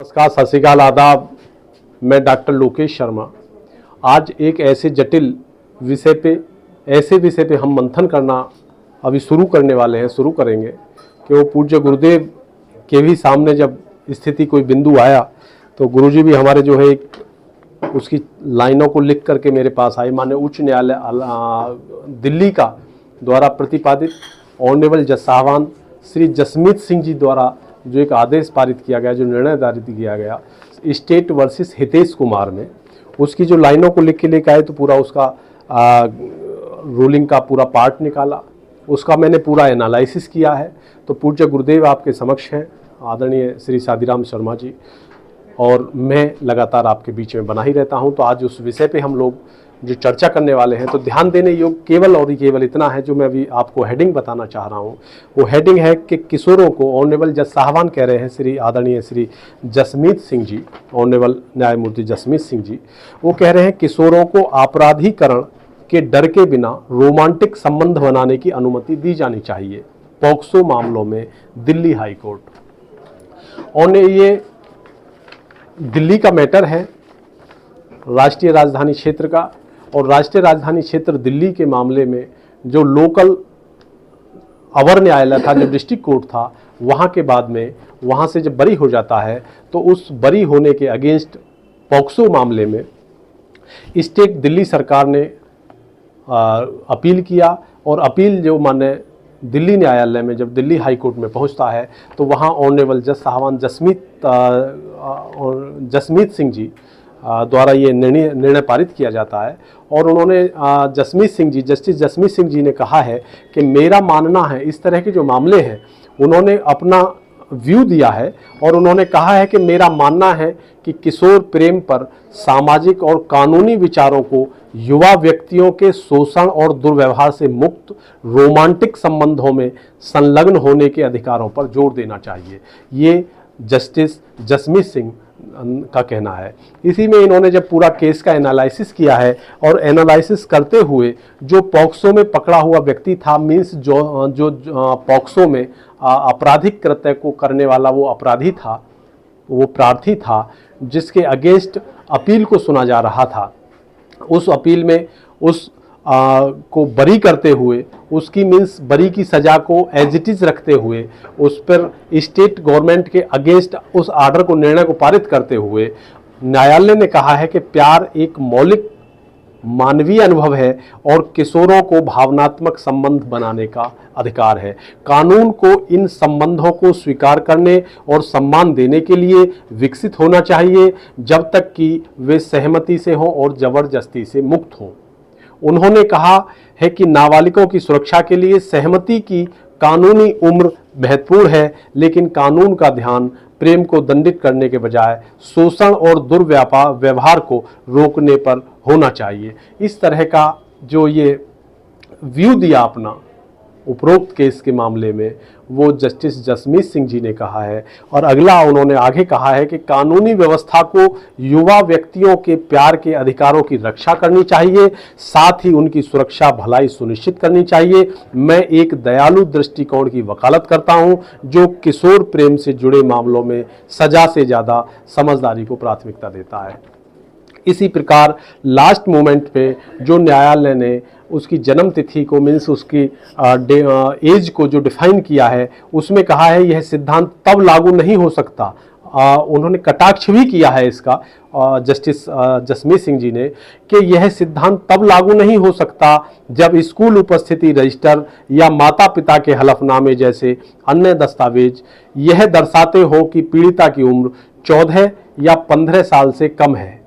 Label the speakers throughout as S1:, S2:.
S1: नमस्कार, सत श्री अकाल, आदाब। मैं डॉक्टर लोकेश शर्मा। आज एक ऐसे जटिल विषय पे हम मंथन करना अभी शुरू करने वाले हैं, शुरू करेंगे कि वो पूज्य गुरुदेव के भी सामने जब स्थिति कोई बिंदु आया तो गुरुजी भी हमारे जो है उसकी लाइनों को लिख करके मेरे पास आए। माननीय उच्च न्यायालय दिल्ली का द्वारा प्रतिपादित ऑनरेबल जज साहबान श्री जसमीत सिंह जी द्वारा जो एक आदेश पारित किया गया, जो निर्णय पारित किया गया स्टेट वर्सेस हितेश कुमार में, उसकी जो लाइनों को लिख के लेकर आए तो पूरा उसका रूलिंग का पूरा पार्ट निकाला, उसका मैंने पूरा एनालिसिस किया है। तो पूज्य गुरुदेव आपके समक्ष हैं, आदरणीय श्री सादीराम शर्मा जी, और मैं लगातार आपके बीच में बना ही रहता हूं। तो आज उस विषय पे हम लोग जो चर्चा करने वाले हैं, तो ध्यान देने योग्य केवल और केवल इतना है जो मैं अभी आपको हेडिंग बताना चाह रहा हूं। वो हेडिंग है कि किशोरों को ऑनरेबल जज साहबान कह रहे हैं, श्री आदरणीय श्री जसमीत सिंह जी, ऑनरेबल न्यायमूर्ति जसमीत सिंह जी, वो कह रहे हैं किशोरों को आपराधीकरण के डर के बिना रोमांटिक संबंध बनाने की अनुमति दी जानी चाहिए, पॉक्सो मामलों में दिल्ली हाई कोर्ट। और ये दिल्ली का मैटर है, राष्ट्रीय राजधानी क्षेत्र का, और राष्ट्रीय राजधानी क्षेत्र दिल्ली के मामले में जो लोकल अवर न्यायालय था, जो डिस्ट्रिक्ट कोर्ट था, वहाँ के बाद में वहाँ से जब बरी हो जाता है तो उस बरी होने के अगेंस्ट पॉक्सो मामले में स्टेट दिल्ली सरकार ने अपील किया, और अपील जो माने दिल्ली न्यायालय में जब दिल्ली हाई कोर्ट में पहुंचता है तो वहां ऑनरेबल जज साहबान जसमीत सिंह जी द्वारा ये निर्णय पारित किया जाता है। और उन्होंने जस्टिस जसमीत सिंह जी ने कहा है कि मेरा मानना है, इस तरह के जो मामले हैं उन्होंने अपना व्यू दिया है, और उन्होंने कहा है कि मेरा मानना है कि किशोर प्रेम पर सामाजिक और कानूनी विचारों को युवा व्यक्तियों के शोषण और दुर्व्यवहार से मुक्त रोमांटिक संबंधों में संलग्न होने के अधिकारों पर जोर देना चाहिए। ये जस्टिस जसमीत सिंह का कहना है। इसी में इन्होंने जब पूरा केस का एनालिसिस किया है, और एनालिसिस करते हुए जो पॉक्सो में पकड़ा हुआ व्यक्ति था, मीन्स जो पॉक्सो में आपराधिक कृत्य को करने वाला वो अपराधी था, वो प्रार्थी था, जिसके अगेंस्ट अपील को सुना जा रहा था, उस अपील में उस को बरी करते हुए, उसकी मीन्स बरी की सज़ा को एज इट इज़ रखते हुए, उस पर स्टेट गवर्नमेंट के अगेंस्ट उस आर्डर को, निर्णय को पारित करते हुए न्यायालय ने कहा है कि प्यार एक मौलिक मानवीय अनुभव है और किशोरों को भावनात्मक संबंध बनाने का अधिकार है। कानून को इन संबंधों को स्वीकार करने और सम्मान देने के लिए विकसित होना चाहिए, जब तक कि वे सहमति से हों और जबरदस्ती से मुक्त हों। उन्होंने कहा है कि नाबालिगों की सुरक्षा के लिए सहमति की कानूनी उम्र महत्वपूर्ण है, लेकिन कानून का ध्यान प्रेम को दंडित करने के बजाय शोषण और दुर्व्यवहार को रोकने पर होना चाहिए। इस तरह का जो ये व्यू दिया अपना उपरोक्त केस के मामले में, वो जस्टिस जसमीत सिंह जी ने कहा है। और अगला उन्होंने आगे कहा है कि कानूनी व्यवस्था को युवा व्यक्तियों के प्यार के अधिकारों की रक्षा करनी चाहिए, साथ ही उनकी सुरक्षा भलाई सुनिश्चित करनी चाहिए। मैं एक दयालु दृष्टिकोण की वकालत करता हूं, जो किशोर प्रेम से जुड़े मामलों में सजा से ज़्यादा समझदारी को प्राथमिकता देता है। इसी प्रकार लास्ट मोमेंट पे जो न्यायालय ने उसकी जन्म तिथि को, मीन्स उसकी एज को जो डिफाइन किया है, उसमें कहा है यह सिद्धांत तब लागू नहीं हो सकता। उन्होंने कटाक्ष भी किया है इसका, जस्टिस जसमीत सिंह जी ने, कि यह सिद्धांत तब लागू नहीं हो सकता जब स्कूल उपस्थिति रजिस्टर या माता पिता के हलफनामे जैसे अन्य दस्तावेज यह दर्शाते हो कि पीड़िता की उम्र 14 या 15 साल से कम है।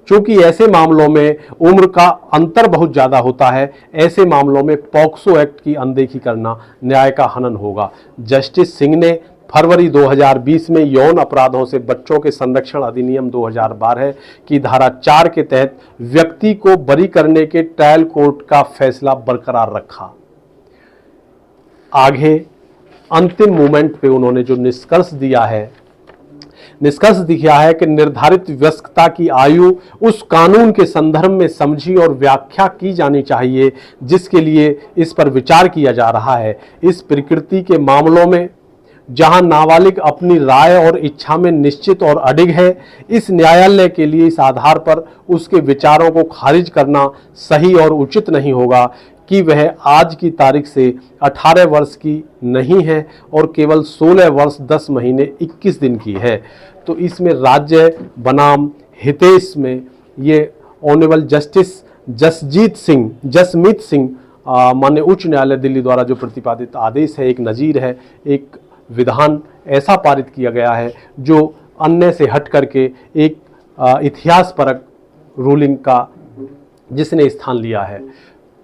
S1: क्योंकि ऐसे मामलों में उम्र का अंतर बहुत ज़्यादा होता है, ऐसे मामलों में पॉक्सो एक्ट की अनदेखी करना न्याय का हनन होगा। जस्टिस सिंह ने फरवरी 2020 में यौन अपराधों से बच्चों के संरक्षण अधिनियम 2012 की धारा 4 के तहत व्यक्ति को बरी करने के ट्रायल कोर्ट का फैसला बरकरार रखा। आगे अंतिम मोमेंट पे उन्होंने जो निष्कर्ष दिया है कि निर्धारित वयस्कता की आयु उस कानून के संदर्भ में समझी और व्याख्या की जानी चाहिए जिसके लिए इस पर विचार किया जा रहा है। इस प्रकृति के मामलों में जहां नाबालिग अपनी राय और इच्छा में निश्चित और अडिग है, इस न्यायालय के लिए इस आधार पर उसके विचारों को खारिज करना सही और उचित नहीं होगा कि वह आज की तारीख से 18 वर्ष की नहीं है और केवल 16 वर्ष 10 महीने 21 दिन की है। तो इसमें राज्य बनाम हितेश में ये ऑनरेबल जस्टिस जसमीत सिंह माननीय उच्च न्यायालय दिल्ली द्वारा जो प्रतिपादित आदेश है, एक नज़ीर है, एक विधान ऐसा पारित किया गया है जो अन्य से हट करके एक इतिहास परक रूलिंग का जिसने स्थान लिया है।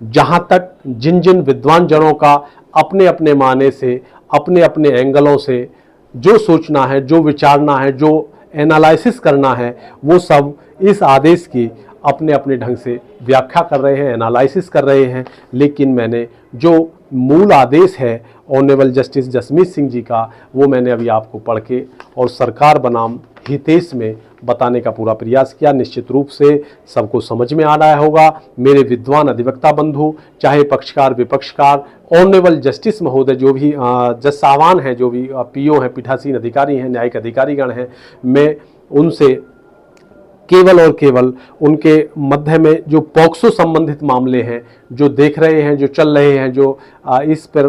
S1: जहाँ तक जिन जिन विद्वान जनों का अपने अपने माने से, अपने अपने एंगलों से जो सोचना है, जो विचारना है, जो एनालिसिस करना है, वो सब इस आदेश की अपने अपने ढंग से व्याख्या कर रहे हैं, एनालिसिस कर रहे हैं। लेकिन मैंने जो मूल आदेश है ऑनरेबल जस्टिस जसमीत सिंह जी का, वो मैंने अभी आपको पढ़ के और सरकार बनाम हितेश में बताने का पूरा प्रयास किया। निश्चित रूप से सबको समझ में आ रहा होगा। मेरे विद्वान अधिवक्ता बंधु, चाहे पक्षकार विपक्षकार, ऑनरेबल जस्टिस महोदय जो भी जज साहबान हैं, जो भी पीओ हैं, पीठासीन अधिकारी हैं, न्यायिक अधिकारीगण हैं, मैं उनसे केवल और केवल उनके मध्य में जो पॉक्सो संबंधित मामले हैं, जो देख रहे हैं, जो चल रहे हैं, जो इस पर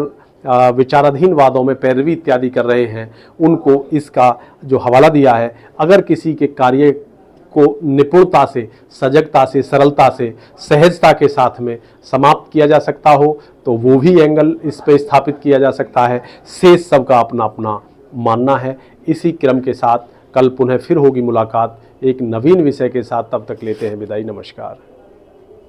S1: विचाराधीन वादों में पैरवी इत्यादि कर रहे हैं, उनको इसका जो हवाला दिया है, अगर किसी के कार्य को निपुणता से, सजगता से, सरलता से, सहजता के साथ में समाप्त किया जा सकता हो तो वो भी एंगल इस पर स्थापित किया जा सकता है। शेष सबका अपना अपना मानना है। इसी क्रम के साथ कल पुनः फिर होगी मुलाकात एक नवीन विषय के साथ। तब तक लेते हैं विदाई। नमस्कार।